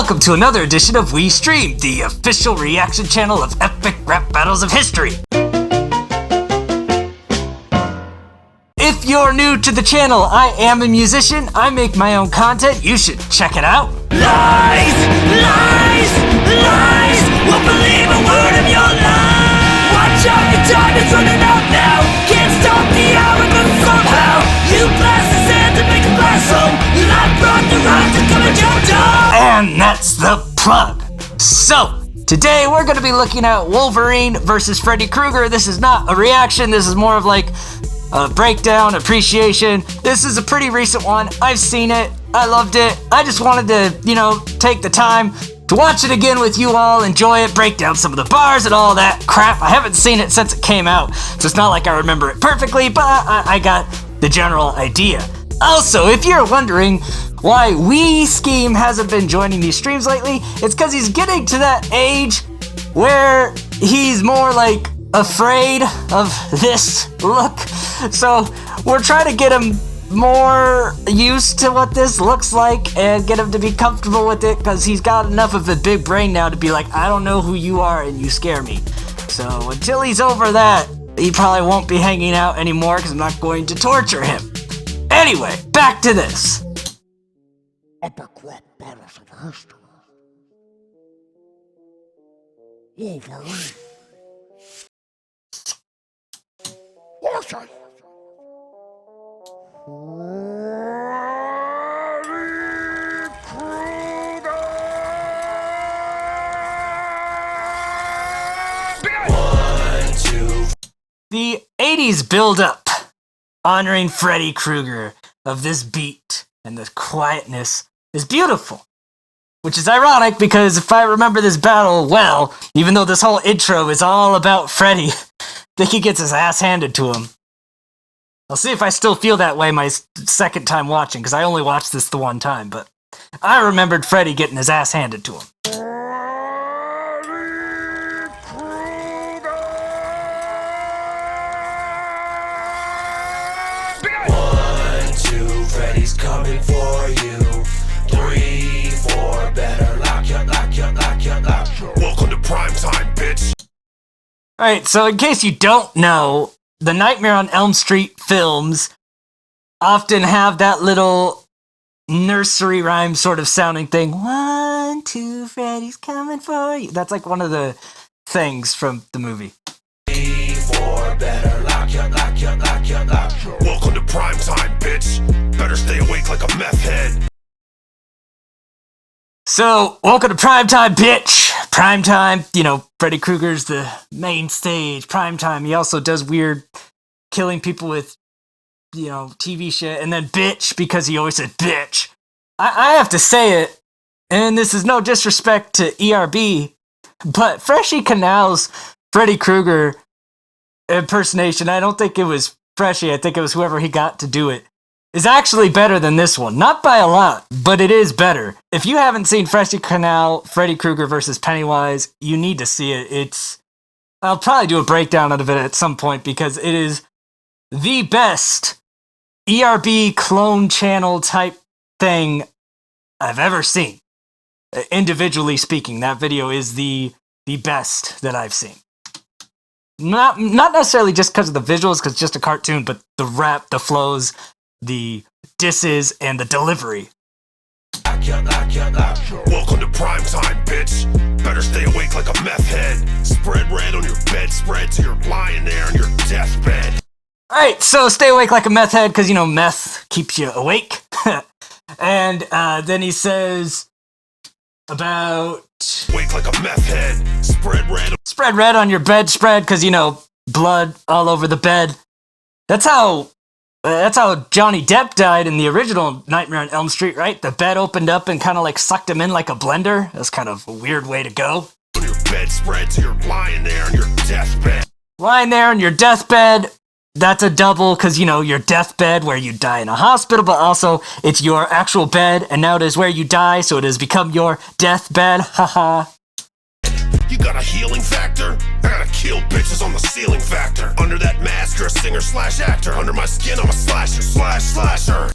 welcome to another edition of We Stream, the official reaction channel of epic rap battles of history. If you're new to the channel, I am a musician, I make my own content, you should check it out. Lies! Lies! Lies! Won't believe a word of your lies! Watch out, your time is running out now! Can't stop the hour, but somehow you blast the sand to make a blast home! Life brought the rock to come at your door! And that's the plug. So, today we're going to be looking at Wolverine versus Freddy Krueger. This is not a reaction, this is more of like a breakdown, appreciation. This is a pretty recent one. I've seen it. I loved it. I just wanted to, take the time to watch it again with you all, enjoy it, break down some of the bars and all that crap. I haven't seen it since it came out, so it's not like I remember it perfectly, but I got the general idea. Also, if you're wondering why Skeem hasn't been joining these streams lately, it's because he's getting to that age where he's more like afraid of this look. So we're trying to get him more used to what this looks like and get him to be comfortable with it, because he's got enough of a big brain now to be like, I don't know who you are and you scare me. So until he's over that, he probably won't be hanging out anymore because I'm not going to torture him. Anyway, back to this. Epic rap battles of history. Wolverine. Freddy Krueger! The 80s build-up honoring Freddy Krueger of this beat and the quietness is beautiful. Which is ironic because if I remember this battle well, even though this whole intro is all about Freddy, I think he gets his ass handed to him. I'll see if I still feel that way my second time watching, because I only watched this the one time, but I remembered Freddy getting his ass handed to him. Freddy's coming for you. 3, 4, better lock ya. Welcome to prime time, bitch. Alright, so in case you don't know, the Nightmare on Elm Street films often have that little nursery rhyme sort of sounding thing. 1, 2, Freddy's coming for you. That's like one of the things from the movie. 3, 4, better lock ya. Welcome to prime time, bitch. Better stay awake like a meth head. So, welcome to Primetime, bitch! Primetime, Freddy Krueger's the main stage. Primetime, he also does weird killing people with, TV shit. And then bitch, because he always said bitch. I have to say it, and this is no disrespect to ERB, but Freshy Canal's Freddy Krueger impersonation, I don't think it was Freshy, I think it was whoever he got to do it, is actually better than this one. Not by a lot, but it is better. If you haven't seen Freshy Canal, Freddy Krueger versus Pennywise, you need to see it. I'll probably do a breakdown of it at some point, because it is the best ERB clone channel type thing I've ever seen. Individually speaking, that video is the best that I've seen. Not necessarily just because of the visuals, because it's just a cartoon, but the rap, the flows, the disses, and the delivery. Welcome to prime time, bitch. Better stay awake like a meth head. Spread red on your bedspread till you're lying there on your deathbed. Alright, so stay awake like a meth head, because, meth keeps you awake. And then he says about... Wake like a meth head. Spread red on your bedspread, because, blood all over the bed. That's how Johnny Depp died in the original Nightmare on Elm Street, right? The bed opened up and kind of like sucked him in like a blender. That's kind of a weird way to go. On your bedspread till you're lying there on your deathbed. Lying there on your deathbed, that's a double, because, your deathbed where you die in a hospital, but also it's your actual bed, and now it is where you die, so it has become your deathbed. Haha. You got a healing factor? I gotta kill bitches on the ceiling factor. Under that mask, you're a singer/actor. Under my skin, I'm a slasher.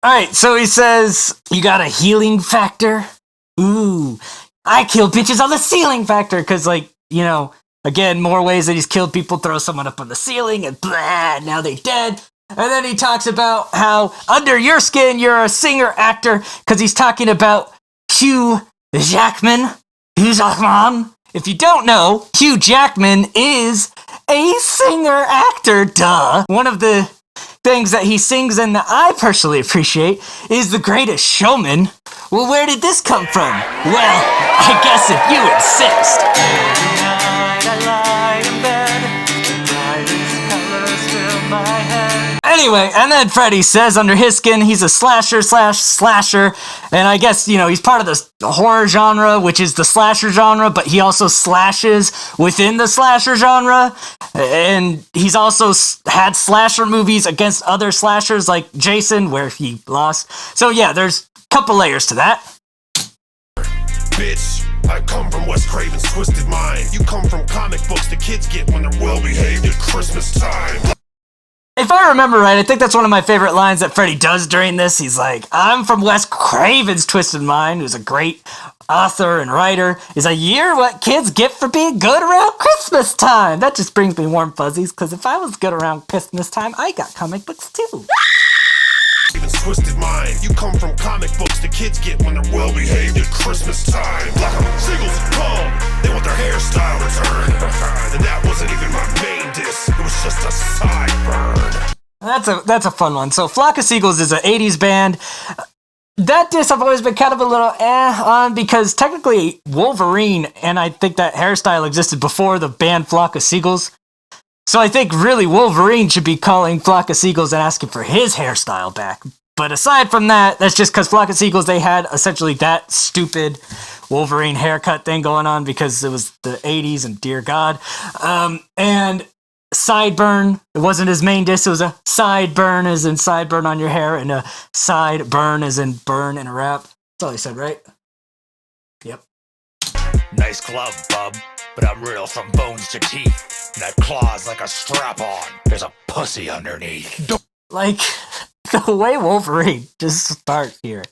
Alright, so he says, you got a healing factor? Ooh, I kill bitches on the ceiling factor, because, like, you know, again, more ways that he's killed people, throw someone up on the ceiling, and blah, now they dead. And then he talks about how under your skin, you're a singer-actor, because he's talking about Hugh Jackman. Hugh Jackman. If you don't know, Hugh Jackman is a singer-actor, duh. One of the things that he sings and that I personally appreciate is The Greatest Showman. Well, where did this come from? Well, I guess if you insist. Every night I lie in bed, brightest colors fill my head. Anyway, and then Freddy says under his skin he's a slasher, and I guess, you know, he's part of the horror genre, which is the slasher genre, but he also slashes within the slasher genre, and he's also had slasher movies against other slashers like Jason, where he lost. So yeah, there's a couple layers to that. Bitch, I come from Wes Craven's twisted mind. You come from comic books the kids get when they're well behaved at Christmas time. If I remember right, I think that's one of my favorite lines that Freddy does during this. He's like, I'm from Wes Craven's Twisted Mind, who's a great author and writer. He's like, you're what kids get for being good around Christmas time. That just brings me warm fuzzies, because if I was good around Christmas time, I got comic books too. Twisted mind. You come from comic books the kids get when they're well behaved at Christmas time. Lyical Seagulls come, they want their hairstyle returned. And that wasn't even my main diss, it was just a sideburn. That's a fun one. So Flock of Seagulls is an 80s band. That diss I've always been kind of a little on, because technically Wolverine, and I think that hairstyle existed before the band Flock of Seagulls. So I think really Wolverine should be calling Flock of Seagulls and asking for his hairstyle back. But aside from that, that's just because Flock of Seagulls, they had essentially that stupid Wolverine haircut thing going on because it was the 80s and dear God. And sideburn, it wasn't his main diss, it was a sideburn as in sideburn on your hair, and a sideburn as in burn in a rap. That's all he said, right? Yep. Nice glove, bub, but I'm real from bones to teeth. And that claw's like a strap-on. There's a pussy underneath. Like, the way Wolverine just starts here.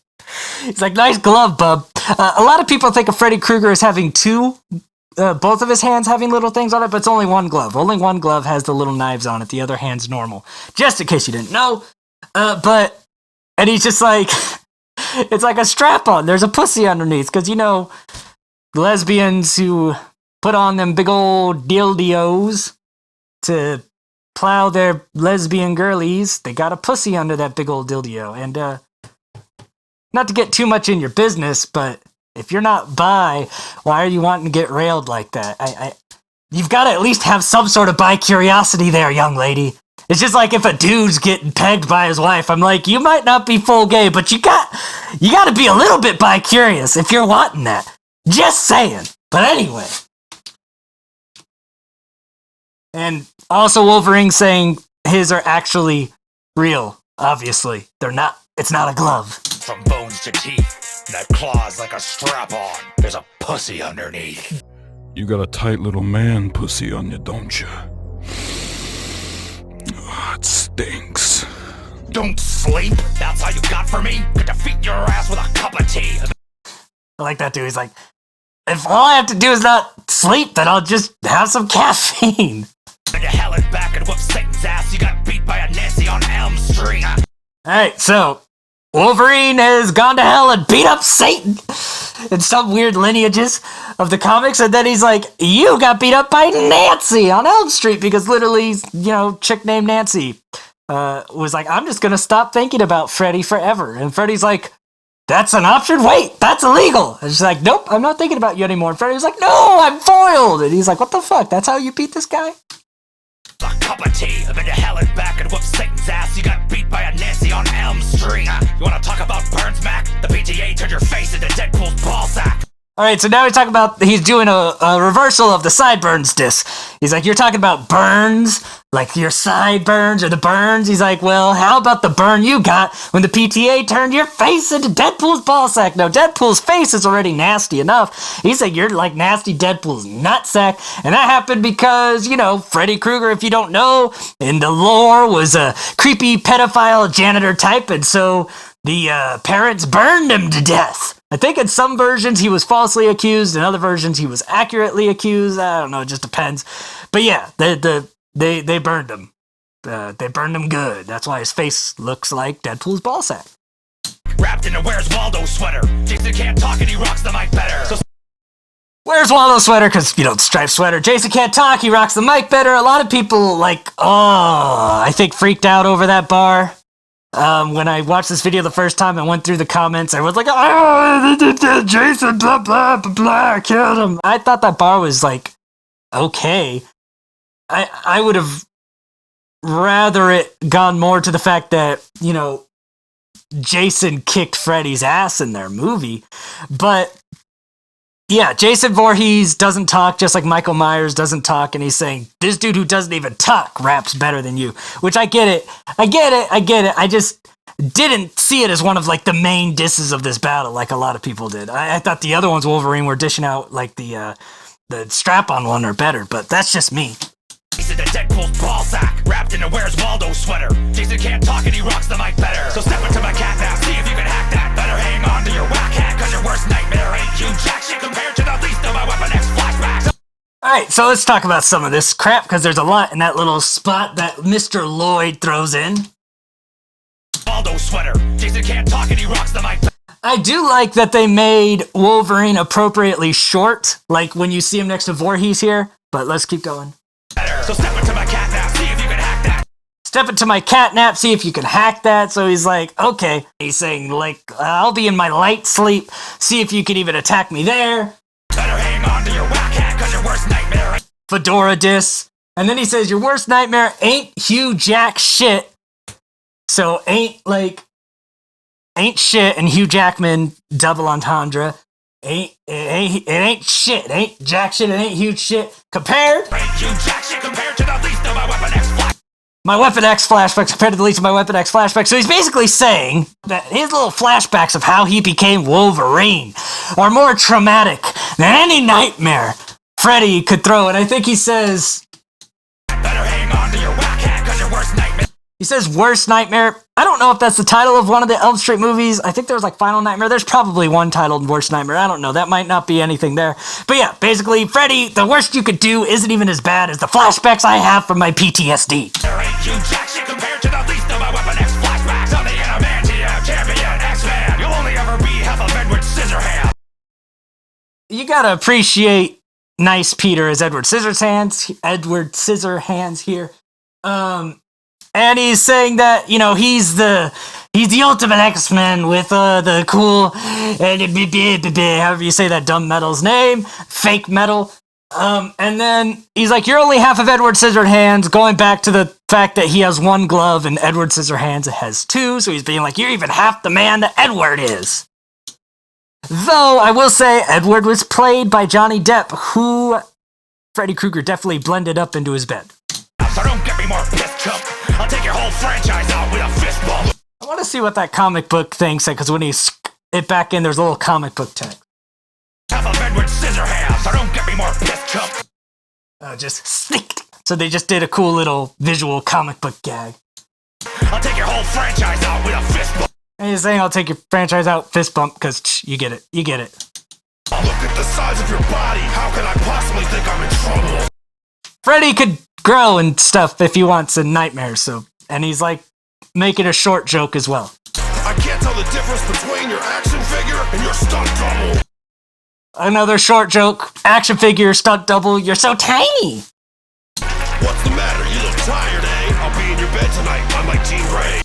He's like, nice glove, bub. A lot of people think of Freddy Krueger as having both of his hands having little things on it, but it's only one glove. Only one glove has the little knives on it. The other hand's normal. Just in case you didn't know. And he's just like, it's like a strap-on. There's a pussy underneath. Because, you know, lesbians who put on them big old dildos to plow their lesbian girlies, they got a pussy under that big old dildo. And, not to get too much in your business, but if you're not bi, why are you wanting to get railed like that? You've got to at least have some sort of bi curiosity there, young lady. It's just like if a dude's getting pegged by his wife, I'm like, you might not be full gay, but you got to be a little bit bi curious if you're wanting that. Just saying. But anyway. And also Wolverine saying his are actually real. Obviously, they're not. It's not a glove. From bones to teeth, and that claw's like a strap-on. There's a pussy underneath. You got a tight little man pussy on you, don't you? Oh, it stinks. Don't sleep. That's how you got for me? Could defeat your ass with a cup of tea. I like that dude. He's like, if all I have to do is not sleep, then I'll just have some caffeine. And you hell it back and whoop Satan's ass. You got beat by a Nancy on Elm Street. Alright, so Wolverine has gone to hell and beat up Satan in some weird lineages of the comics, and then he's like, you got beat up by Nancy on Elm Street, because literally, you know, chick named Nancy was like, I'm just gonna stop thinking about Freddy forever. And Freddy's like, that's an option? Wait, that's illegal. And she's like, nope, I'm not thinking about you anymore. And Freddy's like, no, I'm foiled. And he's like, what the fuck? That's how you beat this guy? A cup of tea, I've been to hell and back and whoop Satan's ass. You got beat by a Nancy on Elm Street. You wanna talk about Burns, Mac? The PTA turned your face into Deadpool's ballsack. Alright, so now he's talking about, he's doing a reversal of the sideburns diss. He's like, you're talking about burns, like your sideburns or the burns? He's like, well, how about the burn you got when the PTA turned your face into Deadpool's ballsack? Now, Deadpool's face is already nasty enough. He's like, you're like nasty Deadpool's nutsack. And that happened because, you know, Freddy Krueger, if you don't know, in the lore was a creepy pedophile janitor type, and so parents burned him to death. I think in some versions he was falsely accused, in other versions he was accurately accused. I don't know, it just depends. But yeah, they burned him. They burned him good. That's why his face looks like Deadpool's ballsack. Wrapped in a Where's Waldo sweater. Jason can't talk and he rocks the mic better. So Where's Waldo sweater? Because, striped sweater. Jason can't talk, he rocks the mic better. A lot of people, I think freaked out over that bar. When I watched this video the first time and went through the comments, I was like, oh, Jason, blah, blah, blah, blah, killed him. I thought that bar was, okay. I would have rather it gone more to the fact that, Jason kicked Freddy's ass in their movie. But yeah, Jason Voorhees doesn't talk, just like Michael Myers doesn't talk, and he's saying, this dude who doesn't even talk raps better than you. Which I get it. I just didn't see it as one of the main disses of this battle like a lot of people did. I thought the other ones Wolverine were dishing out the strap-on one are better, but that's just me. Jason the Deadpool's ballsack, wrapped in a Where's Waldo sweater. Jason can't talk and he rocks the mic better. So step into my cat now, see if you can hack that. Better hang on to your whack hat, cause your worst nightmare ain't you jack shit compared to the least of my Weapon X flashbacks. Alright, so let's talk about some of this crap, because there's a lot in that little spot that Mr. Lloyd throws in. Waldo sweater. Jason can't talk and he rocks the mic. I do like that they made Wolverine appropriately short, like when you see him next to Voorhees here, but let's keep going. So step into my cat nap, see if you can hack that. Step into my catnap, see if you can hack that. So he's like, okay. He's saying, I'll be in my light sleep, see if you can even attack me there. Better hang on to your whack hat, cause your worst nightmare ain't Fedora diss. And then he says, your worst nightmare ain't Hugh Jack shit. So ain't shit and Hugh Jackman double entendre. It ain't shit. It ain't jack shit. It ain't huge shit. Compared. ain't you jack shit compared to the least of my Weapon X flash. My Weapon X flashbacks compared to the least of my Weapon X flashbacks. So he's basically saying that his little flashbacks of how he became Wolverine are more traumatic than any nightmare Freddy could throw. And I think he says, Better hang on to your whack hat, cause your worst nightmare. he says worst nightmare. I don't know if that's the title of one of the Elm Street movies. I think there's Final Nightmare. There's probably one titled Worst Nightmare. I don't know. That might not be anything there. But yeah, basically, Freddy, the worst you could do isn't even as bad as the flashbacks I have from my PTSD. There ain't you jack shit compared to the least of my Weapon X flashbacks. I'm the Adamantium champion X-Man. You'll only ever be half of Edward Scissorhands. You gotta appreciate Nice Peter as Edward Scissorhands here. And he's saying that, he's the ultimate X-Men with the cool, however you say that dumb metal's name, fake metal. And then he's like, you're only half of Edward Scissorhands, going back to the fact that he has one glove and Edward Scissorhands has two. So he's being like, you're even half the man that Edward is. Though I will say Edward was played by Johnny Depp, who Freddy Krueger definitely blended up into his bed. So don't get me more pissed, chump. I'll take your whole franchise out with a fist bump. I want to see what that comic book thing said, because when he it back in, there's a little comic book text. Half of Edward Scissorhands, so don't get me more pissed, chump. Just sneaked. So they just did a cool little visual comic book gag. I'll take your whole franchise out with a fist bump. And he's saying, I'll take your franchise out, fist bump, because you get it. You get it. Look at the size of your body. How can I possibly think I'm in trouble? Freddy could grow and stuff if he wants in Nightmares, so. And he's making a short joke as well. I can't tell the difference between your action figure and your stunt double. Another short joke. Action figure, stunt double. You're so tiny. What's the matter? You look tired, eh? I'll be in your bed tonight. I'm like Jean Grey.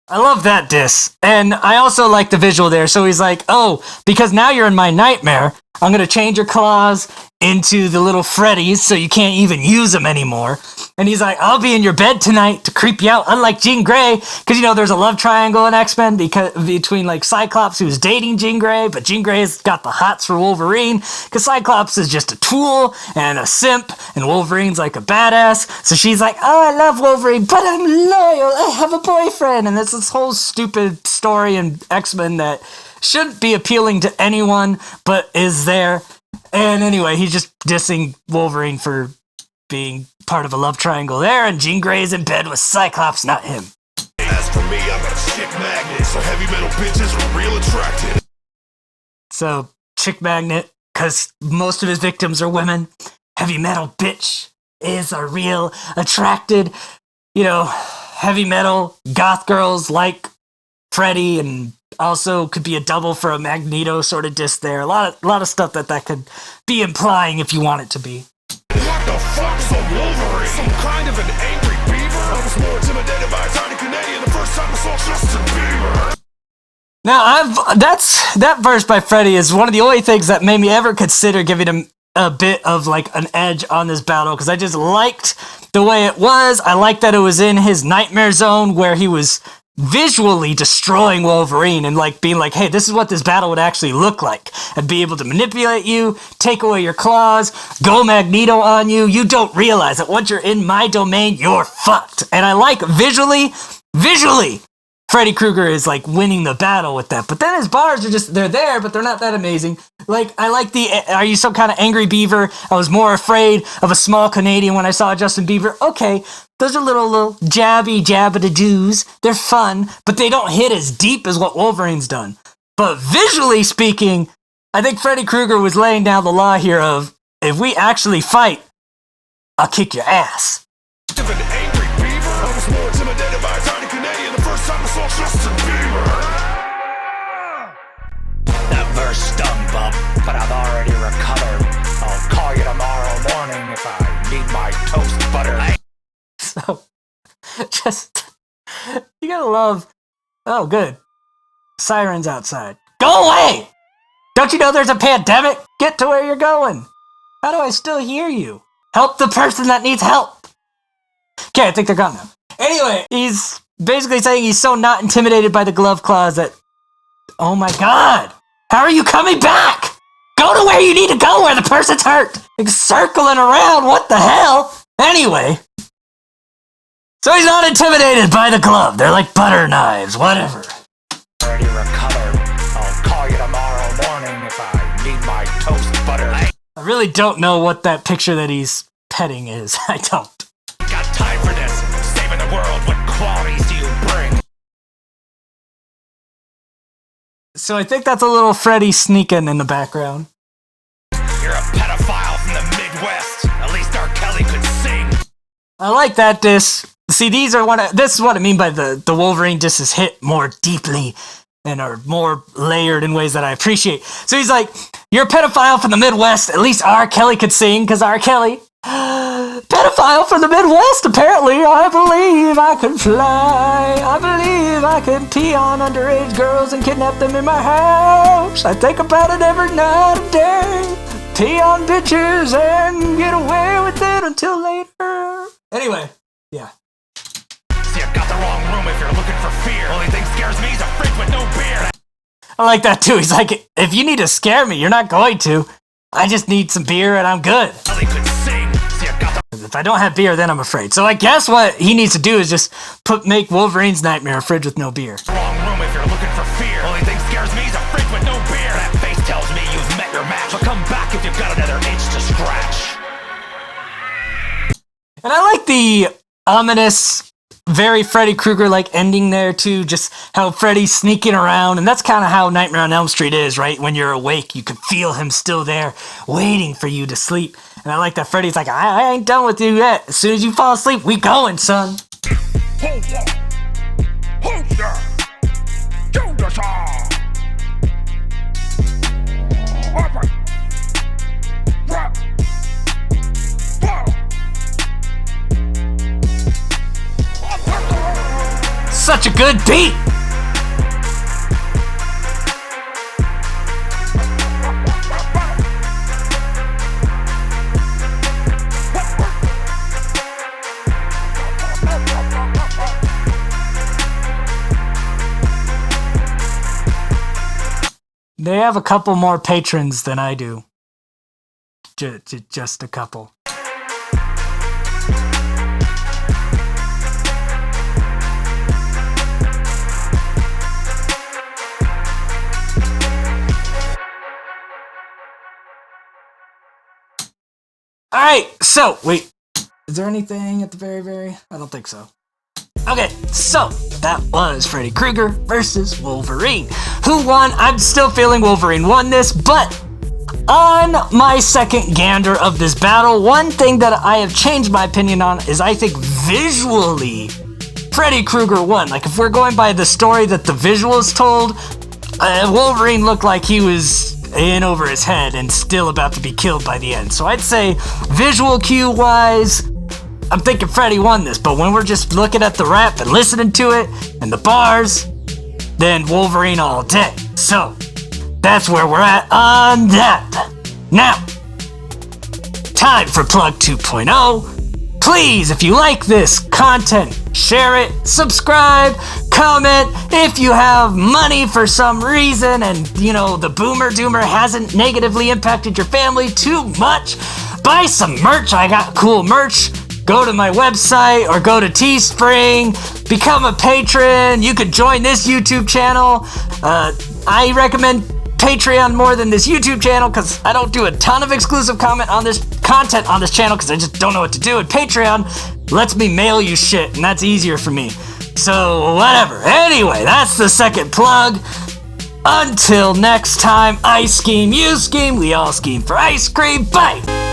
I love that diss. And I also like the visual there. So he's like, oh, because now you're in my nightmare, I'm going to change your claws into the little Freddies so you can't even use them anymore. And he's like, I'll be in your bed tonight to creep you out, unlike Jean Grey. Because, there's a love triangle in X-Men between, Cyclops, who's dating Jean Grey, but Jean Grey's got the hots for Wolverine. Because Cyclops is just a tool and a simp, and Wolverine's like a badass. So she's like, oh, I love Wolverine, but I'm loyal. I have a boyfriend. And it's this whole stupid story in X-Men that shouldn't be appealing to anyone, but is there. And anyway, he's just dissing Wolverine for being part of a love triangle there, and Jean Grey's in bed with Cyclops, not him. As for me, I'm a chick magnet. So heavy metal bitches are real attracted. So, chick magnet, because most of his victims are women. Heavy metal bitch is a real attracted, heavy metal goth girls like Freddy, and also could be a double for a Magneto sort of diss there. A lot of stuff that could be implying if you want it to be. What the fuck's a Wolverine? Some kind of an angry beaver? I was more intimidated by a tiny Canadian the first time I saw Justin Bieber. Now, that verse by Freddy is one of the only things that made me ever consider giving him a bit of like an edge on this battle, because I just liked the way it was. I liked that it was in his nightmare zone where he was visually destroying Wolverine and like being like, hey, this is what this battle would actually look like, and be able to manipulate you, take away your claws, go Magneto on you. You don't realize that once you're in my domain, you're fucked. And I like visually, Freddy Krueger is like winning the battle with that. But then his bars are they're there, but they're not that amazing. Like, I like are you some kind of angry beaver? I was more afraid of a small Canadian when I saw Justin Bieber. Okay, those are little jabba-da-doos. They're fun, but they don't hit as deep as what Wolverine's done. But visually speaking, I think Freddy Krueger was laying down the law here of, if we actually fight, I'll kick your ass. An angry beaver? I was more intimidated by a tiny Canadian the first time I saw Justin Bieber. That verse stung, bub, but I've already recovered. I'll call you tomorrow morning if I need my toast butter. So, you gotta love. Oh, good. Sirens outside. Go away! Don't you know there's a pandemic? Get to where you're going. How do I still hear you? Help the person that needs help. Okay, I think they're gone now. Anyway, he's basically saying he's so not intimidated by the glove claws that, oh my god, how are you coming back? Go to where you need to go, where the person's hurt. Like, circling around, what the hell? Anyway, so he's not intimidated by the glove. They're like butter knives, whatever. Already recovered. I'll call you tomorrow morning if I need my toast butter. I really don't know what that picture that he's petting is. I don't. Got time for this. Saving the world. What qualities do you bring? So I think that's a little Freddy sneaking in the background. You're a pedophile from the Midwest. At least R. Kelly could sing. I like that diss. See, this is what I mean by the Wolverine disses hit more deeply and are more layered in ways that I appreciate. So he's like, you're a pedophile from the Midwest. At least R. Kelly could sing, because R. Kelly, pedophile from the Midwest, apparently. I believe I can fly. I believe I can pee on underage girls and kidnap them in my house. I think about it every night and day. Pee on bitches and get away with it until later. Anyway, yeah. See, I've got the wrong room if you're looking for fear. Only thing scares me is a fridge with no beer. I like that too. He's like, if you need to scare me, you're not going to. I just need some beer and I'm good. Kelly could sing. See, I've got the If I don't have beer, then I'm afraid. So I guess what he needs to do is just make Wolverine's nightmare a fridge with no beer. wrong room if you're looking for fear. Only thing scares me is a fridge with no beer. That face tells me you've met your match. But come back if you've got another itch to scratch. And I like the ominous, very Freddy Krueger-like ending there too, just how Freddy's sneaking around, and that's kind of how Nightmare on Elm Street is, right? When you're awake, you can feel him still there, waiting for you to sleep. And I like that Freddy's like, I ain't done with you yet. As soon as you fall asleep, we going, son. Hold up! Hold up! Do the song! Open! Rock! Whoa! Such a good beat! They have a couple more patrons than I do. Just a couple. Alright, so, wait. Is there anything at the very? I don't think so. Okay, so, that was Freddy Krueger versus Wolverine. Who won? I'm still feeling Wolverine won this, but on my second gander of this battle, one thing that I have changed my opinion on is I think visually Freddy Krueger won. Like, if we're going by the story that the visuals told, Wolverine looked like he was in over his head and still about to be killed by the end. So I'd say visual cue wise, I'm thinking Freddy won this, but when we're just looking at the rap and listening to it and the bars, then Wolverine all day. So that's where we're at on that. Now, time for Plug 2.0. Please, if you like this content, share it, subscribe, comment. If you have money for some reason and, the boomer doomer hasn't negatively impacted your family too much, buy some merch. I got cool merch. Go to my website or go to Teespring, become a patron. You could join this YouTube channel. I recommend Patreon more than this YouTube channel because I don't do a ton of exclusive content on this channel because I just don't know what to do. And Patreon lets me mail you shit, and that's easier for me. So whatever. Anyway, that's the second plug. Until next time, I scheme, you scheme, we all scheme for ice cream. Bye.